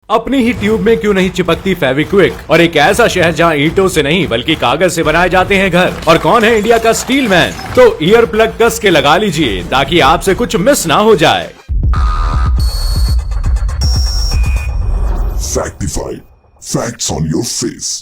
अपनी ही ट्यूब में क्यों नहीं चिपकती फेविक्विक। और एक ऐसा शहर जहां ईंटों से नहीं बल्कि कागज से बनाए जाते हैं घर। और कौन है इंडिया का स्टील मैन। तो ईयर प्लग कस के लगा लीजिए ताकि आपसे कुछ मिस ना हो जाए। Factify. Facts on your face.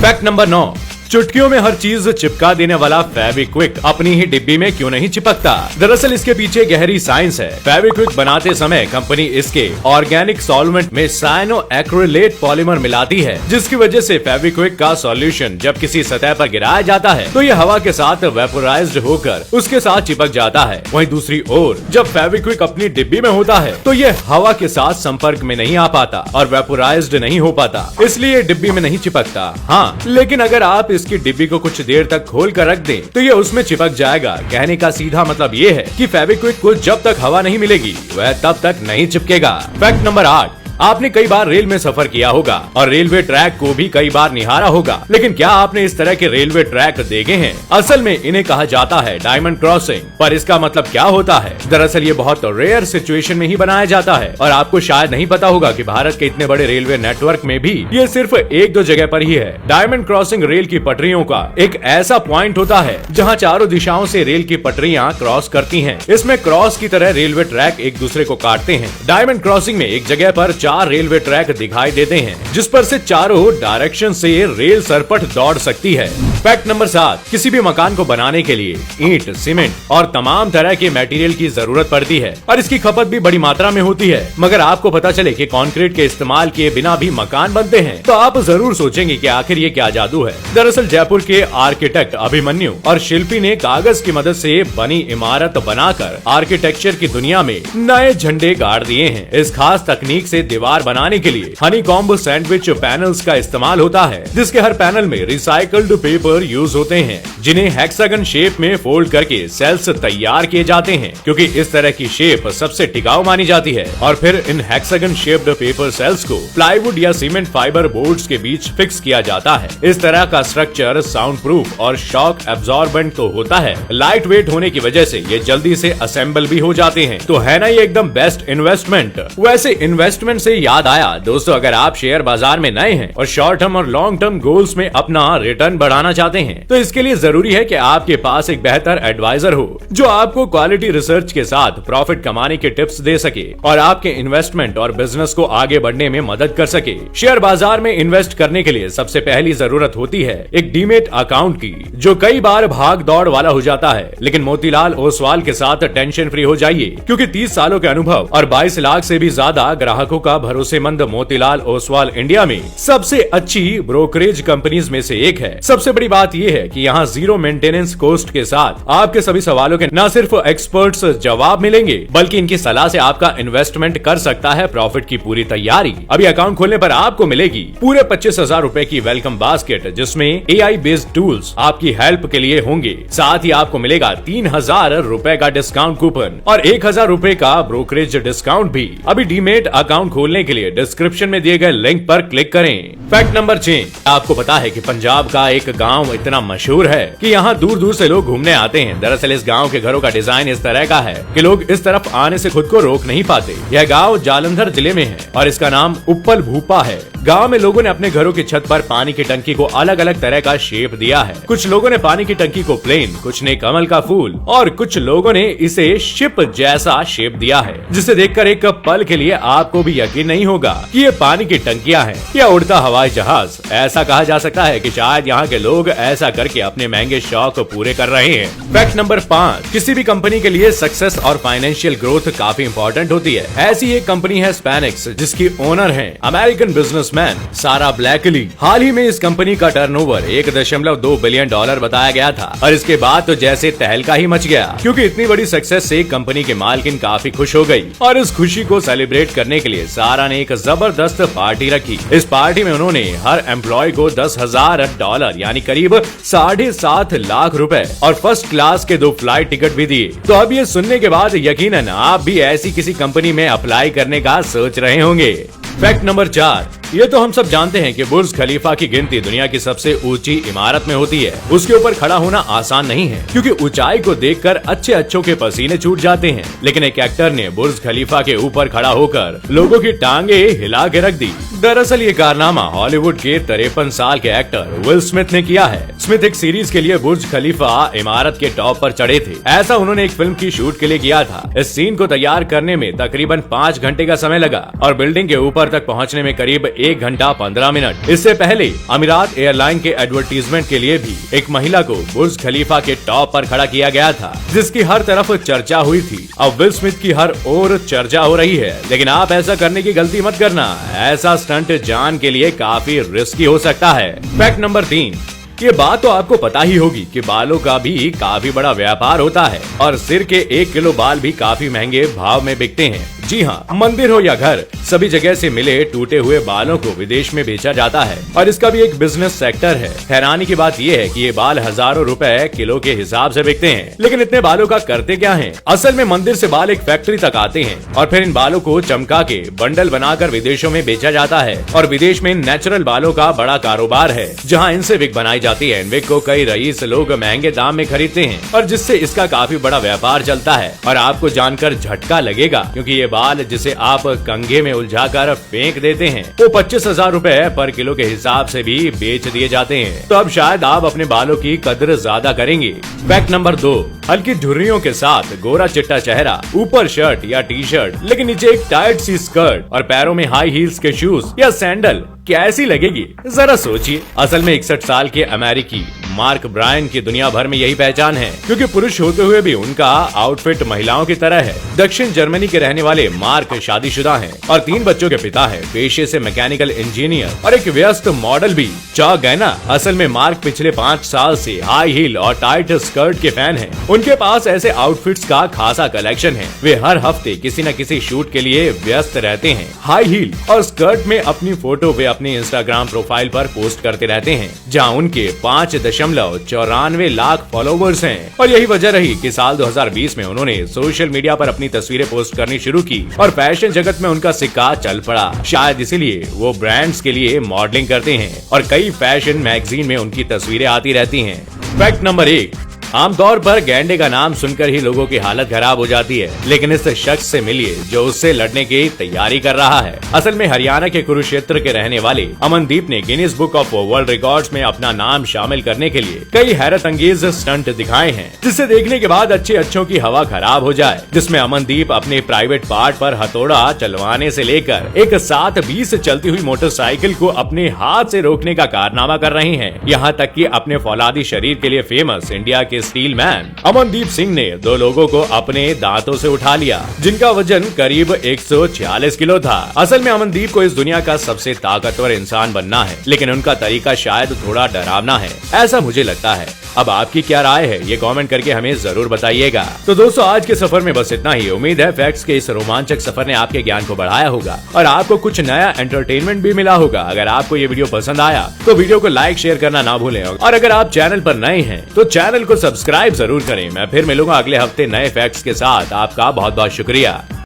Fact number 9, चुटकियों में हर चीज चिपका देने वाला फेविक्विक अपनी ही डिब्बी में क्यों नहीं चिपकता। दरअसल इसके पीछे गहरी साइंस है। फेविक्विक बनाते समय कंपनी इसके ऑर्गेनिक सॉल्वेंट में साइनो एक्रिलेट पॉलीमर मिलाती है, जिसकी वजह से फेविक्विक का सॉल्यूशन जब किसी सतह पर गिराया जाता है तो यह हवा के साथ वेपोराइज्ड होकर उसके साथ चिपक जाता है। वहीं दूसरी ओर जब फेविक्विक अपनी डिब्बी में होता है तो यह हवा के साथ संपर्क में नहीं आ पाता और वेपोराइज्ड नहीं हो पाता, इसलिए डिब्बी में नहीं चिपकता। हाँ, लेकिन अगर आप इसकी डिब्बी को कुछ देर तक खोल कर रख दें तो ये उसमें चिपक जाएगा। कहने का सीधा मतलब ये है कि फेविक्विक को जब तक हवा नहीं मिलेगी वह तब तक नहीं चिपकेगा। फैक्ट नंबर 8, आपने कई बार रेल में सफर किया होगा और रेलवे ट्रैक को भी कई बार निहारा होगा, लेकिन क्या आपने इस तरह के रेलवे ट्रैक देखे हैं। असल में इन्हें कहा जाता है डायमंड क्रॉसिंग। पर इसका मतलब क्या होता है। दरअसल ये बहुत रेयर सिचुएशन में ही बनाया जाता है और आपको शायद नहीं पता होगा कि भारत के इतने बड़े रेलवे नेटवर्क में भी ये सिर्फ एक दो जगह पर ही है। डायमंड क्रॉसिंग रेल की पटरियों का एक ऐसा पॉइंट होता है जहाँ चारों दिशाओं से रेल की पटरियाँ क्रॉस करती है। इसमें क्रॉस की तरह रेलवे ट्रैक एक दूसरे को काटते हैं। डायमंड क्रॉसिंग में एक जगह पर 4 रेलवे ट्रैक दिखाई देते हैं जिस पर से चारों डायरेक्शन से रेल सरपट दौड़ सकती है। फैक्ट नंबर 7, किसी भी मकान को बनाने के लिए ईंट, सीमेंट और तमाम तरह के मटेरियल की जरूरत पड़ती है और इसकी खपत भी बड़ी मात्रा में होती है। मगर आपको पता चले कि कंक्रीट के इस्तेमाल किए बिना भी मकान बनते हैं तो आप जरूर सोचेंगे कि आखिर ये क्या जादू है। दरअसल जयपुर के आर्किटेक्ट अभिमन्यु और शिल्पी ने कागज की मदद से बनी इमारत बनाकर आर्किटेक्चर की दुनिया में नए झंडे गाड़ दिए हैं। इस खास तकनीक से दीवार बनाने के लिए हनीकॉम्ब सैंडविच पैनल्स का इस्तेमाल होता है, जिसके हर पैनल में रिसाइकल्ड पेपर यूज होते हैं, जिन्हें हेक्सागन शेप में फोल्ड करके सेल्स तैयार किए जाते हैं, क्योंकि इस तरह की शेप सबसे टिकाऊ मानी जाती है। और फिर इन हेक्सागन शेप्ड पेपर सेल्स को प्लाईवुड या सीमेंट फाइबर बोर्ड्स के बीच फिक्स किया जाता है। इस तरह का स्ट्रक्चर साउंड प्रूफ और शॉक एब्जॉर्बेंट तो होता है, लाइट वेट होने की वजह से ये जल्दी से असेंबल भी हो जाते हैं। तो है ना ये एकदम बेस्ट इन्वेस्टमेंट। वैसे इन्वेस्टमेंट से याद आया दोस्तों, अगर आप शेयर बाजार में नए हैं और शॉर्ट टर्म और लॉन्ग टर्म गोल्स में अपना रिटर्न बढ़ाना चाहते हैं तो इसके लिए जरूरी है कि आपके पास एक बेहतर एडवाइजर हो जो आपको क्वालिटी रिसर्च के साथ प्रॉफिट कमाने के टिप्स दे सके और आपके इन्वेस्टमेंट और बिजनेस को आगे बढ़ने में मदद कर सके। शेयर बाजार में इन्वेस्ट करने के लिए सबसे पहली जरूरत होती है एक डीमेट अकाउंट की, जो कई बार भाग दौड़ वाला हो जाता है। लेकिन मोतीलाल ओसवाल के साथ टेंशन फ्री हो जाइए, क्योंकि 30 सालों के अनुभव और 22 लाख से भी ज्यादा ग्राहकों का भरोसेमंद मोतीलाल ओसवाल इंडिया में सबसे अच्छी ब्रोकरेज कंपनीज में से एक है। सबसे बड़ी बात यह है कि यहाँ जीरो मेंटेनेंस कॉस्ट के साथ आपके सभी सवालों के न सिर्फ एक्सपर्ट्स जवाब मिलेंगे, बल्कि इनकी सलाह से आपका इन्वेस्टमेंट कर सकता है प्रॉफिट की पूरी तैयारी। अभी अकाउंट खोलने पर आपको मिलेगी पूरे 25,000 रूपए की वेलकम बास्केट, जिसमें AI बेस्ड टूल्स आपकी हेल्प के लिए होंगे। साथ ही आपको मिलेगा 3,000 रूपए का डिस्काउंट कूपन और 1,000 रूपए का ब्रोकरेज डिस्काउंट भी। अभी डीमेट अकाउंट खोलने के लिए डिस्क्रिप्शन में दिए गए लिंक पर क्लिक करें। फैक्ट नंबर 6, आपको पता है कि पंजाब का एक गांव इतना मशहूर है कि यहाँ दूर दूर से लोग घूमने आते हैं। दरअसल इस गांव के घरों का डिजाइन इस तरह का है कि लोग इस तरफ आने से खुद को रोक नहीं पाते। यह गांव जालंधर जिले में है और इसका नाम उप्पल भूपा है। गांव में लोगों ने अपने घरों की छत पर पानी की टंकी को अलग अलग तरह का शेप दिया है। कुछ लोगों ने पानी की टंकी को प्लेन, कुछ ने कमल का फूल और कुछ लोगों ने इसे शिप जैसा शेप दिया है, जिसे देखकर एक पल के लिए आपको भी यकीन नहीं होगा कि ये पानी की टंकियां हैं या उड़ता हवाई जहाज। ऐसा कहा जा सकता है कि शायद यहाँ के लोग ऐसा करके अपने महंगे शौक पूरे कर रहे हैं। फैक्ट नंबर 5, किसी भी कंपनी के लिए सक्सेस और फाइनेंशियल ग्रोथ काफी इंपॉर्टेंट होती है। ऐसी एक कंपनी है स्पैनिक्स, जिसकी ओनर है अमेरिकन बिजनेसमैन सारा ब्लैकली। हाल ही में इस कंपनी का टर्नओवर 1.2 बिलियन डॉलर बताया गया था और इसके बाद तो जैसे तहलका ही मच गया, क्योंकि इतनी बड़ी सक्सेस से कंपनी के मालकिन काफी खुश हो गई और इस खुशी को सेलिब्रेट करने के लिए सारा ने एक जबरदस्त पार्टी रखी। इस पार्टी में उन्होंने हर एम्प्लॉय को $10,000 यानी करीब 7.5 लाख रुपए और फर्स्ट क्लास के 2 फ्लाइट टिकट भी दिए। तो अब ये सुनने के बाद यकीनन आप भी ऐसी किसी कंपनी में अप्लाई करने का सोच रहे होंगे। फैक्ट नंबर 4, ये तो हम सब जानते हैं कि बुर्ज खलीफा की गिनती दुनिया की सबसे ऊंची इमारत में होती है। उसके ऊपर खड़ा होना आसान नहीं है, क्योंकि ऊंचाई को देखकर अच्छों के पसीने छूट जाते हैं। लेकिन एक एक्टर ने बुर्ज खलीफा के ऊपर खड़ा होकर लोगों की टांगे हिला के रख दी। दरअसल ये कारनामा हॉलीवुड के 53 साल के एक्टर विल स्मिथ ने किया है। स्मिथ एक सीरीज के लिए बुर्ज खलीफा इमारत के टॉप पर चढ़े थे। ऐसा उन्होंने एक फिल्म की शूट के लिए किया था। इस सीन को तैयार करने में तकरीबन 5 घंटे का समय लगा और बिल्डिंग के ऊपर तक पहुंचने में करीब 1 घंटा 15 मिनट। इससे पहले अमीरात एयरलाइन के एडवर्टीजमेंट के लिए भी एक महिला को बुर्ज खलीफा के टॉप पर खड़ा किया गया था, जिसकी हर तरफ चर्चा हुई थी। अब विल स्मिथ की हर ओर चर्चा हो रही है, लेकिन आप ऐसा करने की गलती मत करना। ऐसा स्टंट जान के लिए काफी रिस्की हो सकता है। फैक्ट नंबर 3, ये बात तो आपको पता ही होगी कि बालों का भी काफी बड़ा व्यापार होता है और सिर के 1 किलो बाल भी काफी महंगे भाव में बिकते हैं। जी हाँ, मंदिर हो या घर, सभी जगह से मिले टूटे हुए बालों को विदेश में बेचा जाता है और इसका भी एक बिजनेस सेक्टर है। हैरानी की बात यह है कि ये बाल हजारों रुपए किलो के हिसाब से बिकते हैं। लेकिन इतने बालों का करते क्या हैं? असल में मंदिर से बाल एक फैक्ट्री तक आते हैं और फिर इन बालों को चमका के बंडल बनाकर विदेशों में बेचा जाता है। और विदेश में नेचुरल बालों का बड़ा कारोबार है, जहाँ इनसे विग बनाई जाती है। इन विग को कई रईस लोग महंगे दाम में खरीदते हैं और जिससे इसका काफी बड़ा व्यापार चलता है। और आपको जानकर झटका लगेगा, क्योंकि ये बाल जिसे आप कंघे में उलझाकर फेंक देते हैं वो 25,000 रुपए पर किलो के हिसाब से भी बेच दिए जाते हैं। तो अब शायद आप अपने बालों की कदर ज्यादा करेंगे। फैक्ट नंबर 2, हल्की झुर्रियों के साथ गोरा चिट्टा चेहरा, ऊपर शर्ट या टी शर्ट लेकिन नीचे एक टाइट सी स्कर्ट और पैरों में हाई हील्स के शूज या सैंडल कैसी लगेगी? जरा सोचिए। असल में 61 साल के अमेरिकी मार्क ब्रायन की दुनिया भर में यही पहचान है, क्योंकि पुरुष होते हुए भी उनका आउटफिट महिलाओं की तरह है। दक्षिण जर्मनी के रहने वाले मार्क शादीशुदा हैं और 3 बच्चों के पिता हैं, पेशे से मैकेनिकल इंजीनियर और एक व्यस्त मॉडल भी। चौंक गए ना? असल में मार्क पिछले 5 साल से हाई हील और टाइट स्कर्ट के फैन हैं। उनके पास ऐसे आउटफिट्स का खासा कलेक्शन है। वे हर हफ्ते किसी न किसी शूट के लिए व्यस्त रहते हैं। हाई हील और स्कर्ट में अपनी फोटो वे अपने इंस्टाग्राम प्रोफाइल पर पोस्ट करते रहते हैं, जहां उनके 5.94 लाख फॉलोवर्स हैं। और यही वजह रही कि साल 2020 में उन्होंने सोशल मीडिया पर अपनी तस्वीरें पोस्ट करनी शुरू की और फैशन जगत में उनका सिक्का चल पड़ा। शायद इसीलिए वो ब्रांड्स के लिए मॉडलिंग करते हैं और कई फैशन मैगजीन में उनकी तस्वीरें आती रहती हैं। फैक्ट नंबर 1, आमतौर पर गैंडे का नाम सुनकर ही लोगों की हालत खराब हो जाती है, लेकिन इस शख्स से मिलिए जो उससे लड़ने की तैयारी कर रहा है। असल में हरियाणा के कुरुक्षेत्र के रहने वाले अमनदीप ने Guinness book of world records में अपना नाम शामिल करने के लिए कई हैरत अंगेज स्टंट दिखाए हैं, जिसे देखने के बाद अच्छों की हवा खराब हो जाए। जिसमें अमनदीप अपने प्राइवेट पार्ट पर हथौड़ा चलवाने से लेकर एक 720 चलती हुई मोटरसाइकिल को अपने हाथ से रोकने का कारनामा कर रहे हैं। यहाँ तक कि अपने फौलादी शरीर के लिए फेमस इंडिया के स्टील मैन अमनदीप सिंह ने 2 लोगों को अपने दांतों से उठा लिया, जिनका वजन करीब 146 किलो था। असल में अमनदीप को इस दुनिया का सबसे ताकतवर इंसान बनना है, लेकिन उनका तरीका शायद थोड़ा डरावना है, ऐसा मुझे लगता है। अब आपकी क्या राय है, ये कमेंट करके हमें जरूर बताइएगा। तो दोस्तों, आज के सफर में बस इतना ही। उम्मीद है फैक्ट्स के इस रोमांचक सफर ने आपके ज्ञान को बढ़ाया होगा और आपको कुछ नया एंटरटेनमेंट भी मिला होगा। अगर आपको ये वीडियो पसंद आया तो वीडियो को लाइक शेयर करना ना भूलें और अगर आप चैनल पर नए हैं तो चैनल को सब्सक्राइब जरूर करें। मैं फिर मिलूंगा अगले हफ्ते नए फैक्ट्स के साथ। आपका बहुत बहुत शुक्रिया।